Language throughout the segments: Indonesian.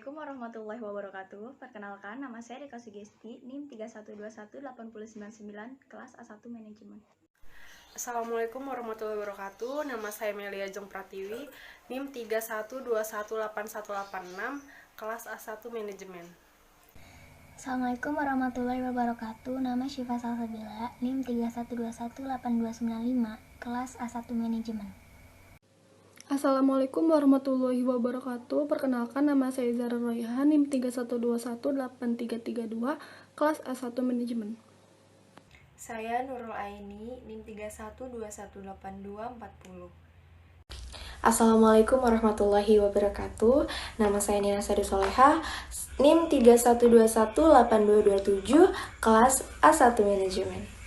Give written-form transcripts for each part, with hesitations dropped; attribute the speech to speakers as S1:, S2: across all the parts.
S1: Assalamualaikum warahmatullahi wabarakatuh. Perkenalkan, nama saya Rika Sugesti, NIM 31218099, kelas A1 Manajemen.
S2: Assalamualaikum warahmatullahi wabarakatuh. Nama saya Melia Jong Pratiwi, NIM 31218186, kelas A1 Manajemen.
S3: Assalamualaikum warahmatullahi wabarakatuh. Nama Syifa Salsabila, NIM 31218295, kelas A1 Manajemen.
S4: Assalamualaikum warahmatullahi wabarakatuh. Perkenalkan, nama saya Zara Royhan, NIM 31218332, kelas A1 Manajemen.
S5: Saya Nurul Aini, NIM 31218240.
S6: Assalamualaikum warahmatullahi wabarakatuh. Nama saya Nina Sari Soleha, NIM 31218227, kelas A1 Manajemen.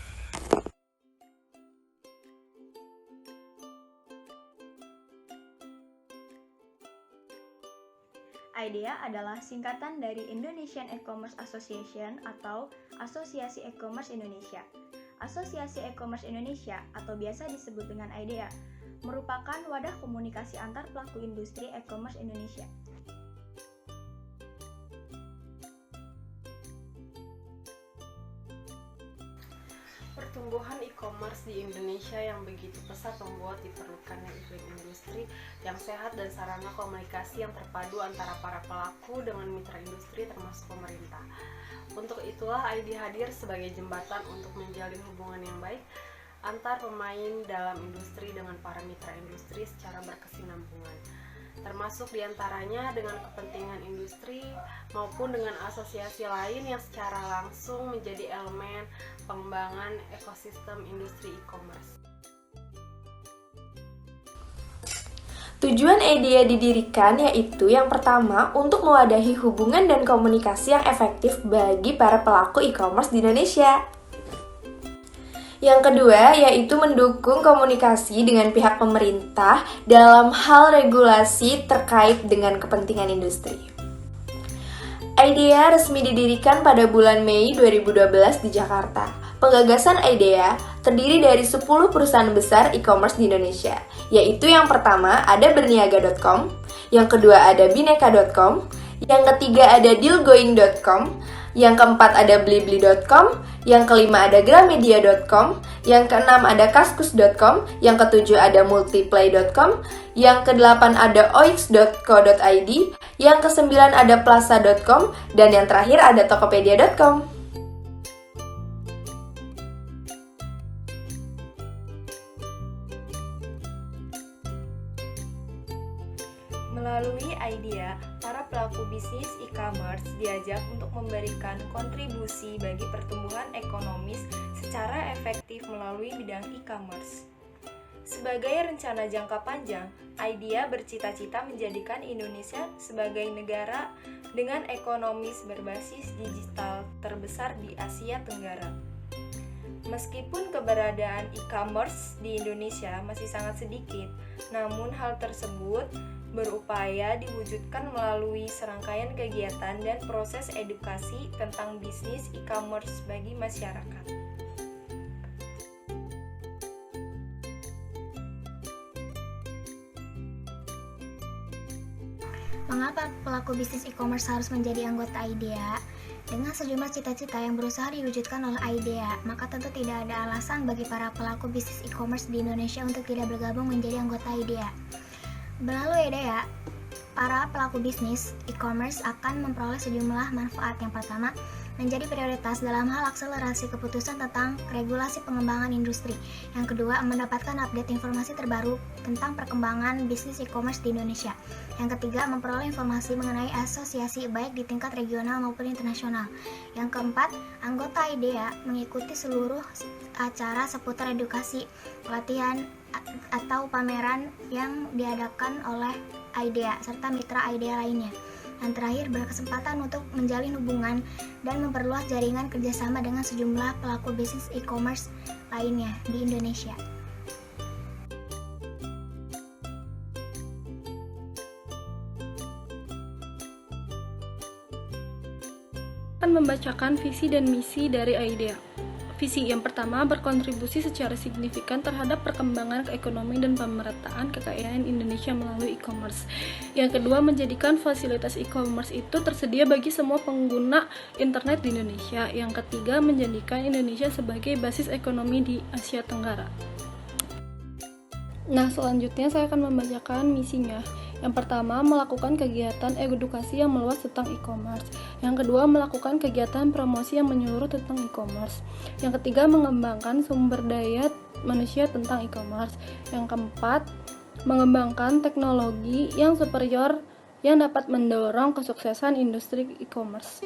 S1: IDEA adalah singkatan dari Indonesian E-Commerce Association atau Asosiasi E-Commerce Indonesia. Asosiasi E-Commerce Indonesia atau biasa disebut dengan IDEA merupakan wadah komunikasi antar pelaku industri e-commerce Indonesia.
S2: Pertumbuhan e-commerce di Indonesia yang begitu pesat membuat diperlukannya iklim industri yang sehat dan sarana komunikasi yang terpadu antara para pelaku dengan mitra industri termasuk pemerintah. Untuk itulah IDEA hadir sebagai jembatan untuk menjalin hubungan yang baik antar pemain dalam industri dengan para mitra industri secara berkesinambungan, termasuk diantaranya dengan kepentingan industri maupun dengan asosiasi lain yang secara langsung menjadi elemen pengembangan ekosistem industri e-commerce.
S6: Tujuan IDEA didirikan yaitu yang pertama untuk mewadahi hubungan dan komunikasi yang efektif bagi para pelaku e-commerce di Indonesia. Yang kedua yaitu mendukung komunikasi dengan pihak pemerintah dalam hal regulasi terkait dengan kepentingan industri. IDEA resmi didirikan pada bulan Mei 2012 di Jakarta. Penggagasan IDEA terdiri dari 10 perusahaan besar e-commerce di Indonesia, yaitu yang pertama ada berniaga.com, yang kedua ada bineka.com, yang ketiga ada dealgoing.com, yang keempat ada blibli.com, yang kelima ada gramedia.com, yang keenam ada kaskus.com, yang ketujuh ada multiplay.com, yang kedelapan ada oix.co.id, yang kesembilan ada plaza.com, dan yang terakhir ada tokopedia.com.
S5: Melalui IDEA, para pelaku bisnis e-commerce diajak untuk memberikan kontribusi bagi pertumbuhan ekonomis secara efektif melalui bidang e-commerce. Sebagai rencana jangka panjang, IDEA bercita-cita menjadikan Indonesia sebagai negara dengan ekonomis berbasis digital terbesar di Asia Tenggara. Meskipun keberadaan e-commerce di Indonesia masih sangat sedikit, namun hal tersebut berupaya diwujudkan melalui serangkaian kegiatan dan proses edukasi tentang bisnis e-commerce bagi masyarakat.
S3: Mengapa pelaku bisnis e-commerce harus menjadi anggota IDEA? Dengan sejumlah cita-cita yang berusaha diwujudkan oleh IDEA, maka tentu tidak ada alasan bagi para pelaku bisnis e-commerce di Indonesia untuk tidak bergabung menjadi anggota IDEA. Melalui IDEA, para pelaku bisnis e-commerce akan memperoleh sejumlah manfaat. Yang pertama, menjadi prioritas dalam hal akselerasi keputusan tentang regulasi pengembangan industri. Yang kedua, mendapatkan update informasi terbaru tentang perkembangan bisnis e-commerce di Indonesia. Yang ketiga, memperoleh informasi mengenai asosiasi baik di tingkat regional maupun internasional. Yang keempat, anggota IDEA mengikuti seluruh acara seputar edukasi, pelatihan, atau pameran yang diadakan oleh IDEA serta mitra IDEA lainnya. Dan terakhir, berkesempatan untuk menjalin hubungan dan memperluas jaringan kerjasama dengan sejumlah pelaku bisnis e-commerce lainnya di Indonesia.
S4: Akan membacakan visi dan misi dari IDEA. visi yang pertama berkontribusi secara signifikan terhadap perkembangan ekonomi dan pemerataan kekayaan Indonesia melalui e-commerce. Yang kedua, menjadikan fasilitas e-commerce itu tersedia bagi semua pengguna internet di Indonesia. Yang ketiga, menjadikan Indonesia sebagai basis ekonomi di Asia Tenggara. Nah, selanjutnya saya akan membacakan misinya. Yang pertama, melakukan kegiatan edukasi yang meluas tentang e-commerce. Yang kedua, melakukan kegiatan promosi yang menyeluruh tentang e-commerce. Yang ketiga, mengembangkan sumber daya manusia tentang e-commerce. Yang keempat, mengembangkan teknologi yang superior yang dapat mendorong kesuksesan industri e-commerce.